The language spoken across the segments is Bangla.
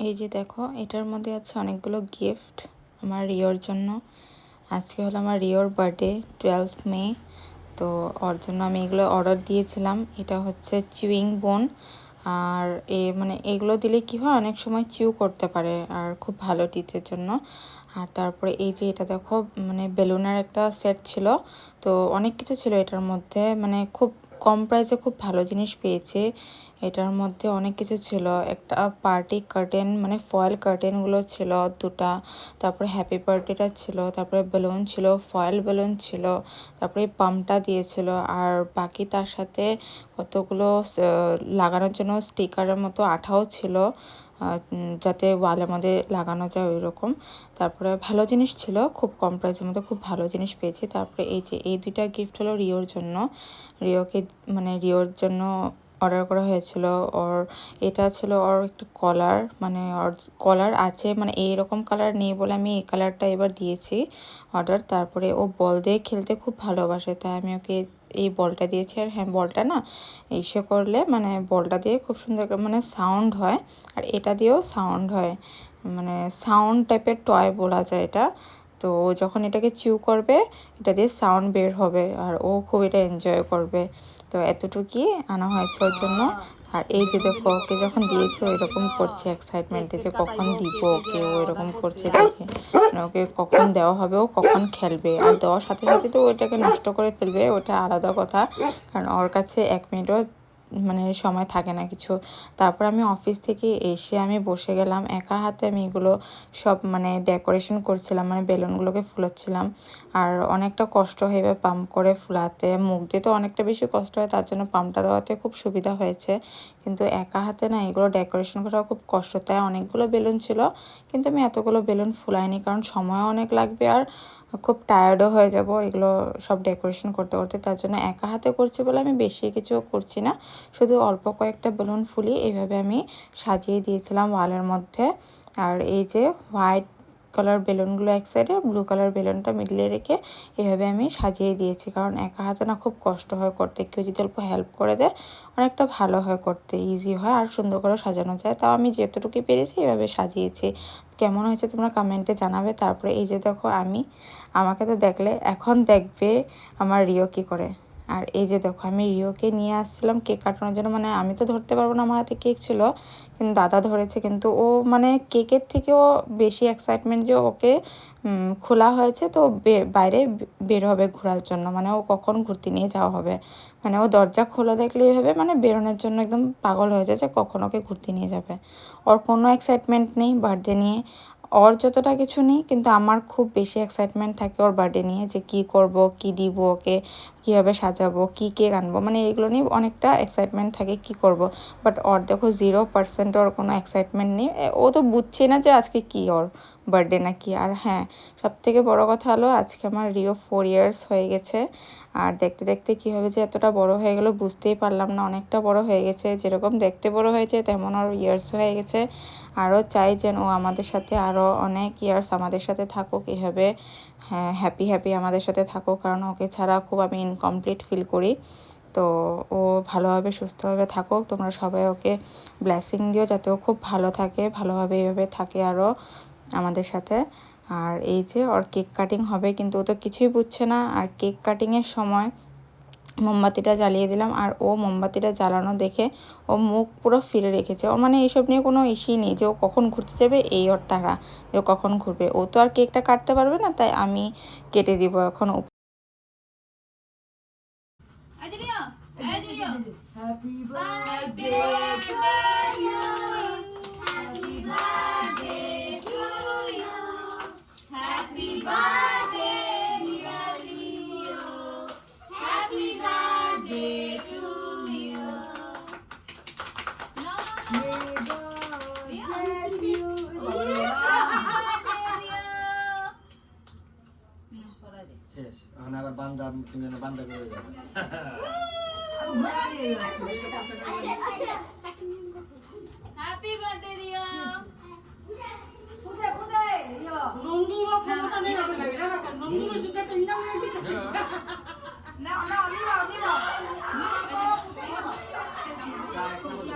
এই যে দেখো, এটার মধ্যে আছে অনেকগুলো গিফট আমার রিওর জন্য। আজকে হলো আমার রিওর বার্থডে, 12 মে। তো ওর জন্য আমি এগুলো অর্ডার দিয়েছিলাম। এটা হচ্ছে চিউইং বোন। আর মানে এগুলো দিলে কি হয়, অনেক সময় চিউ করতে পারে আর খুব ভালো টিথের জন্য। আর তারপরে এই যে এটা দেখো, মানে বেলুনের একটা সেট ছিল। তো অনেক কিছু ছিল এটার মধ্যে, মানে খুব কম প্রাইসে খুব ভালো জিনিস পেয়েছি। এটার মধ্যে অনেক কিছু ছিল। একটা পার্টি কার্টেন, মানে ফয়েল কার্টেনগুলো ছিল দুটা। তারপরে হ্যাপি বার্থডেটা ছিল, তারপরে বেলুন ছিল, ফয়েল বেলুন ছিল, তারপরে পাম্পটা দিয়েছিল। আর বাকি তার সাথে কতগুলো লাগানোর জন্য স্টিকারের মতো আঠাও ছিল, যাতে ওয়ালের মধ্যে লাগানো যায় ওই রকম। তারপরে ভালো জিনিস ছিল, খুব কম প্রাইসের মধ্যে খুব ভালো জিনিস পেয়েছি। তারপরে এই যে এই দুইটা গিফট হলো রিওর জন্য। রিওকে মানে রিওর জন্য অর্ডার করা হয়েছিল। ওর এটা ছিল ওর একটু কলার, মানে ওর কলার আছে, মানে এইরকম কালার নেই বলে আমি এই কালারটা এবার দিয়েছি অর্ডার। তারপরে ও বল দিয়ে খেলতে খুব ভালোবাসে, তাই আমি ওকে এই বলটা দিয়েছি। আর হ্যাঁ, বলটা না ইসে করলে, মানে বলটা দিয়ে খুব সুন্দর মানে সাউন্ড হয়, আর এটা দিয়েও সাউন্ড হয়, মানে সাউন্ড টাইপের টয় বলা যায় এটা। তো ও যখন এটাকে চিউ করবে, এটা দিয়ে সাউন্ড বের হবে, আর ও খুব এটা এনজয় করবে। তো এতটুকুই আনা হয়েছে ওর জন্য। আর এই যে দেখো, ওকে যখন দিয়েছে এরকম করছে এক্সাইটমেন্টে, যে কখন দিব ওকে, ও এরকম করছে দেখে, মানে ওকে কখন দেওয়া হবে, ও কখন খেলবে। আর দেওয়ার সাথে সাথে তো ওইটাকে নষ্ট করে ফেলবে, ওটা আলাদা কথা, কারণ ওর কাছে 1 মিনিটও মানে সময় থাকে না কিছু। তারপর আমি অফিস থেকে এসে আমি বসে গেলাম, একা হাতে আমি এগুলো সব মানে ডেকোরেশন করছিলাম, মানে বেলুনগুলোকে ফুলাচ্ছিলাম। আর অনেকটা কষ্ট হয়ে পাম্প করে ফুলাতে, মুখ দিয়ে তো অনেকটা বেশি কষ্ট হয়, তার জন্য পাম্পটা দেওয়াতে খুব সুবিধা হয়েছে। কিন্তু একা হাতে না এগুলো ডেকোরেশন করা খুব কষ্ট, তাই অনেকগুলো বেলুন ছিল, কিন্তু আমি এতগুলো বেলুন ফুলাইনি, কারণ সময়ও অনেক লাগবে আর খুব টায়ার্ডও হয়ে যাব এগুলো সব ডেকোরেশন করতে করতে। তার জন্য একা হাতে করছি বলে আমি বেশি কিছু করছি না, শুধু অল্প কয়েকটা বেলুন ফুলি এইভাবে আমি সাজিয়ে দিয়েছিলাম ওয়ালের মধ্যে। আর এই যে হোয়াইট কালার বেলুনগুলো এক সাইডে, ব্লু কালার বেলুনটা মিডলে রেখে এভাবে আমি সাজিয়ে দিয়েছি, কারণ একা হাতে না খুব কষ্ট হয় করতে, কেউ যদি অল্প হেল্প করে দেয় অনেকটা ভালো হয় করতে, ইজি হয় আর সুন্দর করে সাজানো যায়। তাও আমি যেতটুকু পেরেছি এভাবে সাজিয়েছি। কেমন হয়েছে তোমরা কমেন্টে জানাবে। তারপরে এই যে দেখো, আমাকে তো দেখলে এখন দেখবে আমার রিও কী করে। আর এই যে দেখো, আমি রিওকে নিয়ে আসছিলাম কেক কাটানোর জন্য, মানে আমি তো ধরতে পারবো না, আমার হাতে কেক ছিল, কিন্তু দাদা ধরেছে। কিন্তু ও মানে কেকের থেকেও বেশি এক্সাইটমেন্ট যে ওকে খোলা হয়েছে, তো বাইরে বের হবে ঘোরার জন্য, মানে ও কখন ঘুরতে নিয়ে যাওয়া হবে, মানে ও দরজা খোলা দেখলেই হবে, মানে বেরোনোর জন্য একদম পাগল হয়ে যায় যে কখন ওকে ঘুরতে নিয়ে যাবে। ওর কোনো এক্সাইটমেন্ট নেই বার্থডে নিয়ে, ওর যতটা কিছু নেই, কিন্তু আমার খুব বেশি এক্সাইটমেন্ট থাকে ওর বার্থডে নিয়ে, যে কী করব, কী দিব ওকে, কীভাবে সাজাবো, কী কেক আনবো, মানে এগুলো নিয়ে অনেকটা এক্সাইটমেন্ট থাকে কী করব। বাট ওর দেখো 0% ওর কোনো এক্সাইটমেন্ট নেই, ও তো বুঝছে না যে আজকে কী ওর বার্থডে নাকি। আর হ্যাঁ, সবথেকে বড় কথা হলো আজকে আমার রিও 4 ইয়ার্স হয়ে গেছে। আর দেখতে দেখতে কীভাবে যে এতটা বড় হয়ে গেল বুঝতেই পারলাম না, অনেকটা বড় হয়ে গেছে, যেরকম দেখতে বড় হয়েছে তেমন ওর ইয়ার্স হয়ে গেছে। আরও চাই যেন ও আমাদের সাথে আরও অনেক ইয়ার্স আমাদের সাথে থাকুক এভাবে, হ্যাঁ, হ্যাপি হ্যাপি আমাদের সাথে থাকুক, কারণ ওকে ছাড়া খুব আমি ইনকমপ্লিট ফিল করি। তো ও ভালোভাবে সুস্থভাবে থাকুক, তোমরা সবাই ওকে ব্লেসিং দিও, যাতে ও খুব ভালো থাকে, ভালোভাবে এইভাবে থাকে আরও আমাদের সাথে। আর এই যে ওর কেক কাটিং হবে, কিন্তু ও তো কিছুই বুঝছে না। আর কেক কাটিংয়ের সময় মোমবাতিটা জ্বালিয়ে দিলাম, আর ও মোমবাতিটা জ্বালানো দেখে ও মুখ পুরো ফিরে রেখেছে। ওর মানে এইসব নিয়ে কোনো ইস্যুই নেই যে ও কখন ঘুরতে যাবে, এই ওর তাড়া যে ও কখন ঘুরবে। ও তো আর কেকটা কাটতে পারবে না, তাই আমি কেটে দিব এখন। Happy birthday to you. Happy birthday to you. Happy birthday, dear Leo. Happy birthday to you. May God bless you. শেষ এখন আবার বান্দা, তুমি বান্দা করে যাবে। Happy birthday, Rio. নন্দুরও ক্ষমতা নেই হবে লাগে না, নন্দুরও শুধু তিনটা হয়ে শিখেছে। না না, নিবা নিবা নিবা।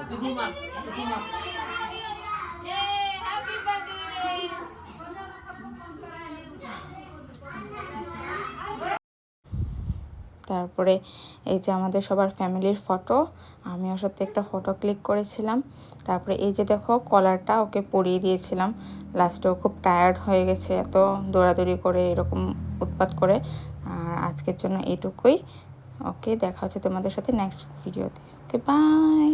দিদিমা দিদিমা এ তারপরে এই যে আমাদের সবার ফ্যামিলির ফটো, আমি ওর সাথে একটা ফটো ক্লিক করেছিলাম। তারপরে এই যে দেখো কলারটা ওকে পরিয়ে দিয়েছিলাম। লাস্টে ও খুব টায়ার্ড হয়ে গেছে এত দৌড়াদৌড়ি করে, এরকম উৎপাত করে। আর আজকের জন্য এটুকুই। ওকে, দেখা হচ্ছে তোমাদের সাথে নেক্সট ভিডিওতে। ওকে, বাই।